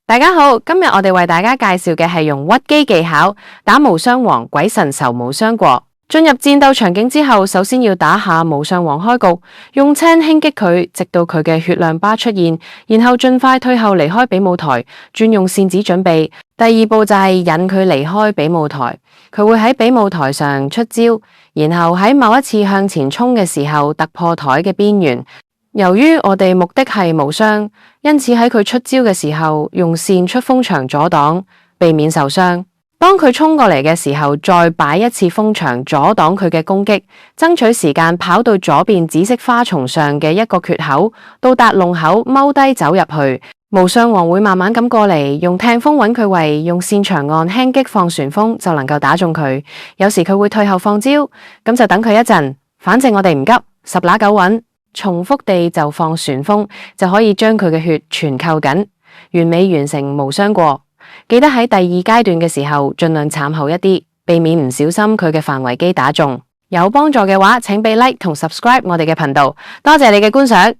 大家好，今日我哋為大家介紹嘅係用屈機技巧打無雙王鬼神仇無雙國。進入戰鬥場景之後，首先要打下無雙王開局，用青輕擊佢，直到佢嘅血量巴出現，然後盡快退後離開比武台，轉用扇子準備。第二步就係引佢離開比武台，佢會喺比武台上出招，然後喺某一次向前衝嘅時候突破台嘅邊緣。由於我哋目的係無傷，因此喺佢出招嘅時候，用扇出風牆阻擋，避免受傷。當佢衝過嚟嘅時候，再擺一次風牆阻擋佢嘅攻擊，爭取時間跑到左邊紫色花叢上嘅一個缺口，到達洞口踎低走入去。無雙王會慢慢咁過嚟，用聽風揾佢位，用扇長按輕擊放旋風就能夠打中佢。有時佢會退後放招，咁就等佢一陣，反正我哋唔急，十拿九穩。重複地就放旋風，就可以將佢嘅血全扣緊，完美完成無雙過。記得喺第二階段嘅時候，盡量慘後一啲，避免唔小心佢嘅範圍機打中。有幫助嘅話，請俾 like 同 subscribe 我哋嘅頻道。多謝你嘅觀賞。